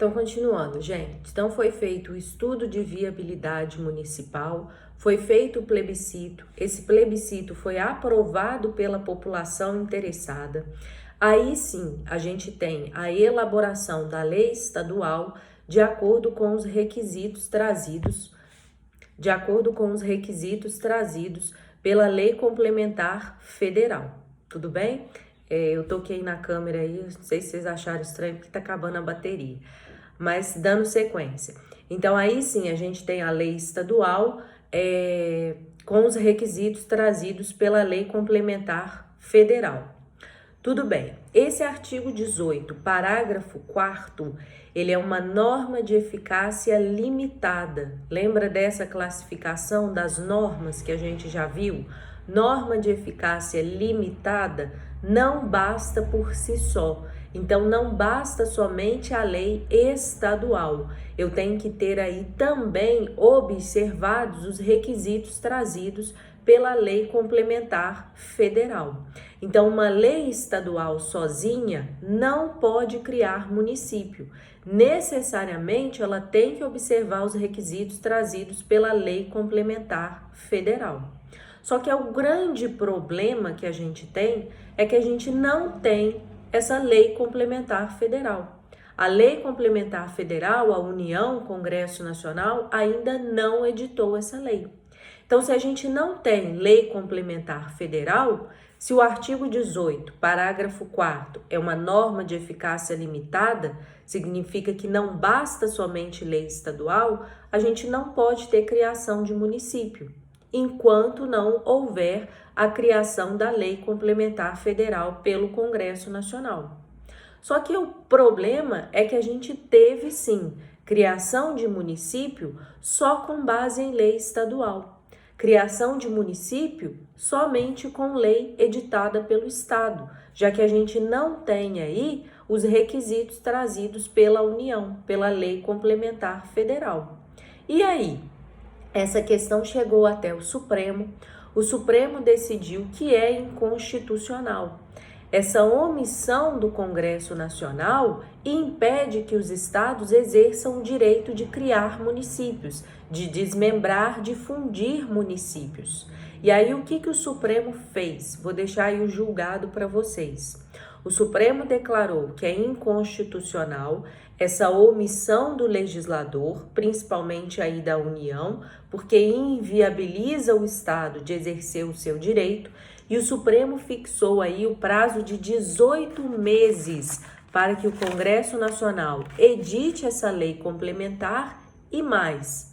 Então, continuando, gente. Então, foi feito o estudo de viabilidade municipal, foi feito o plebiscito, esse plebiscito foi aprovado pela população interessada. Aí sim, a gente tem a elaboração da lei estadual de acordo com os requisitos trazidos, pela Lei Complementar Federal. Tudo bem? Eu toquei na câmera aí, não sei se vocês acharam estranho porque tá acabando a bateria. Mas dando sequência. Então, aí sim, a gente tem a lei estadual com os requisitos trazidos pela Lei Complementar Federal. Tudo bem. Esse artigo 18, parágrafo 4º, ele é uma norma de eficácia limitada. Lembra dessa classificação das normas que a gente já viu? Norma de eficácia limitada não basta por si só. Então, não basta somente a lei estadual. Eu tenho que ter aí também observados os requisitos trazidos pela Lei Complementar Federal. Então, uma lei estadual sozinha não pode criar município. Necessariamente, ela tem que observar os requisitos trazidos pela Lei Complementar Federal. Só que o grande problema que a gente tem é que a gente não tem essa Lei Complementar Federal. A Lei Complementar Federal, a União, o Congresso Nacional, ainda não editou essa lei. Então, se a gente não tem Lei Complementar Federal, se o artigo 18, parágrafo 4º, é uma norma de eficácia limitada, significa que não basta somente lei estadual, a gente não pode ter criação de município, enquanto não houver a criação da Lei Complementar Federal pelo Congresso Nacional. Só que o problema é que a gente teve, sim, criação de município só com base em lei estadual. Criação de município somente com lei editada pelo Estado, já que a gente não tem aí os requisitos trazidos pela União, pela Lei Complementar Federal. E aí, essa questão chegou até o Supremo decidiu que é inconstitucional. Essa omissão do Congresso Nacional impede que os estados exerçam o direito de criar municípios, de desmembrar, de fundir municípios. E aí o que o Supremo fez? Vou deixar aí o julgado para vocês. O Supremo declarou que é inconstitucional essa omissão do legislador, principalmente aí da União, porque inviabiliza o Estado de exercer o seu direito, e o Supremo fixou aí o prazo de 18 meses para que o Congresso Nacional edite essa lei complementar e mais.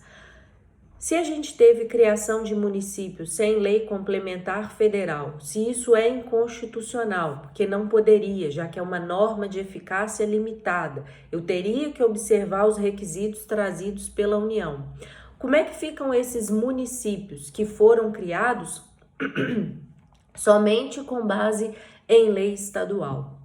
Se a gente teve criação de municípios sem lei complementar federal, se isso é inconstitucional, porque não poderia, já que é uma norma de eficácia limitada, eu teria que observar os requisitos trazidos pela União. Como é que ficam esses municípios que foram criados somente com base em lei estadual?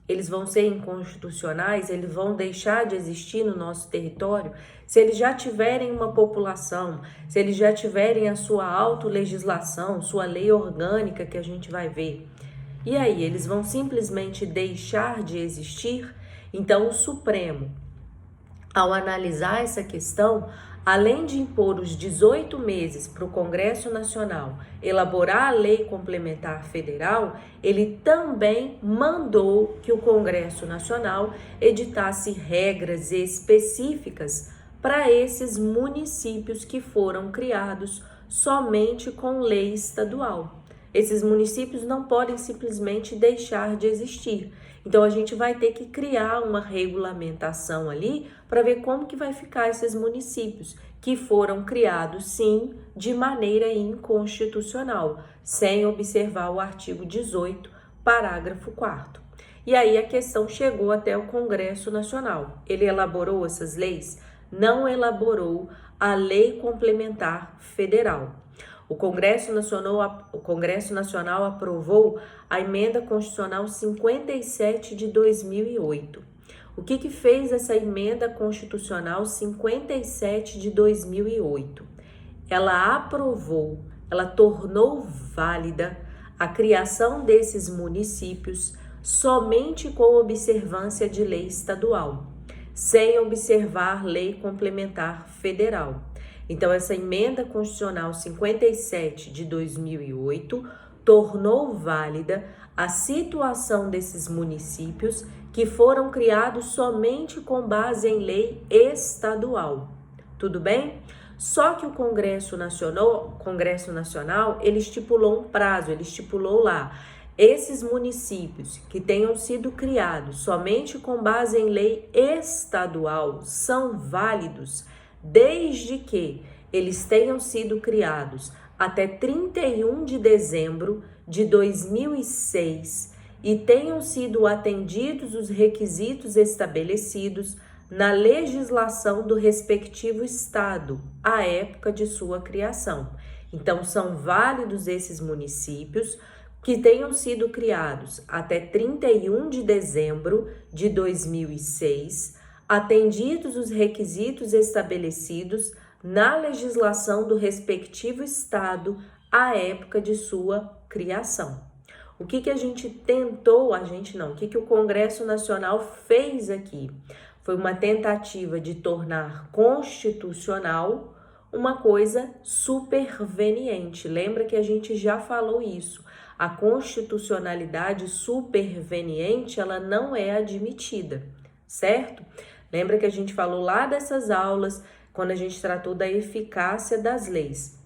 Eles vão ser inconstitucionais, eles vão deixar de existir no nosso território, se eles já tiverem uma população, se eles já tiverem a sua autolegislação, sua lei orgânica que a gente vai ver. E aí, eles vão simplesmente deixar de existir? Então, o Supremo, ao analisar essa questão, além de impor os 18 meses para o Congresso Nacional elaborar a Lei Complementar Federal, ele também mandou que o Congresso Nacional editasse regras específicas para esses municípios que foram criados somente com lei estadual. Esses municípios não podem simplesmente deixar de existir. Então, a gente vai ter que criar uma regulamentação ali para ver como que vai ficar esses municípios que foram criados, sim, de maneira inconstitucional, sem observar o artigo 18, parágrafo 4º. E aí a questão chegou até o Congresso Nacional. Ele elaborou essas leis? Não elaborou a Lei Complementar Federal. O Congresso Nacional aprovou a Emenda Constitucional 57 de 2008. O que fez essa Emenda Constitucional 57 de 2008? Ela aprovou, ela tornou válida a criação desses municípios somente com observância de lei estadual. sem observar lei complementar federal. Então, essa emenda constitucional 57 de 2008 tornou válida a situação desses municípios que foram criados somente com base em lei estadual. Tudo bem? Só que o Congresso Nacional, ele estipulou um prazo, ele estipulou lá, esses municípios que tenham sido criados somente com base em lei estadual são válidos desde que eles tenham sido criados até 31 de dezembro de 2006 e tenham sido atendidos os requisitos estabelecidos na legislação do respectivo estado à época de sua criação. Então, são válidos esses municípios que tenham sido criados até 31 de dezembro de 2006, atendidos os requisitos estabelecidos na legislação do respectivo estado à época de sua criação. O que a gente tentou, o que o Congresso Nacional fez aqui? Foi uma tentativa de tornar constitucional uma coisa superveniente. Lembra que a gente já falou isso. A constitucionalidade superveniente, ela não é admitida, certo? Lembra que a gente falou lá dessas aulas, quando a gente tratou da eficácia das leis.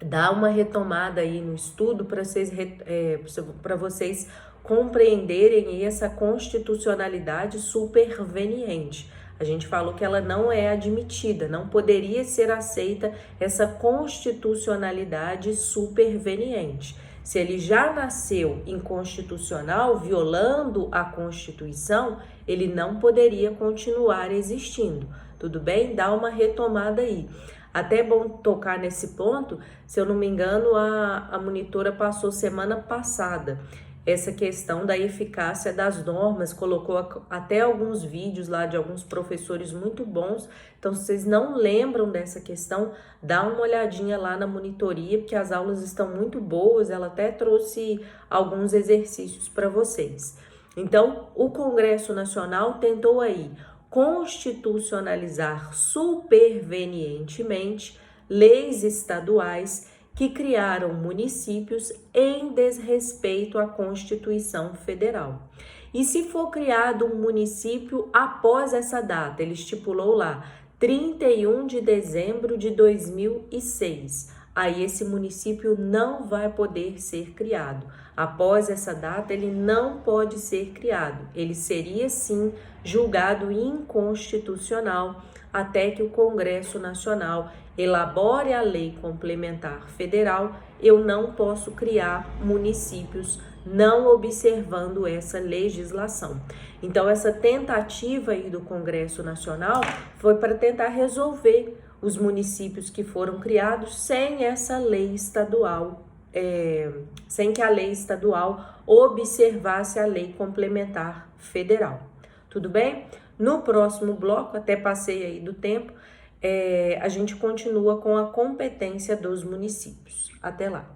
Dá uma retomada aí no estudo para vocês compreenderem essa constitucionalidade superveniente. A gente falou que ela não é admitida, não poderia ser aceita essa constitucionalidade superveniente. Se ele já nasceu inconstitucional, violando a Constituição, ele não poderia continuar existindo. Tudo bem? Dá uma retomada aí. Até é bom tocar nesse ponto, se eu não me engano, a monitora passou semana passada essa questão da eficácia das normas, colocou até alguns vídeos lá de alguns professores muito bons. Então, se vocês não lembram dessa questão, dá uma olhadinha lá na monitoria, porque as aulas estão muito boas, ela até trouxe alguns exercícios para vocês. Então, o Congresso Nacional tentou aí constitucionalizar supervenientemente leis estaduais que criaram municípios em desrespeito à Constituição Federal. E se for criado um município após essa data, ele estipulou lá 31 de dezembro de 2006, aí esse município não vai poder ser criado. Após essa data, ele não pode ser criado. Ele seria, sim, julgado inconstitucional até que o Congresso Nacional elabore a lei complementar federal. Eu não posso criar municípios não observando essa legislação. Então, essa tentativa aí do Congresso Nacional foi para tentar resolver os municípios que foram criados sem essa lei estadual, sem que a lei estadual observasse a lei complementar federal. Tudo bem? No próximo bloco, até passei aí do tempo, a gente continua com a competência dos municípios. Até lá!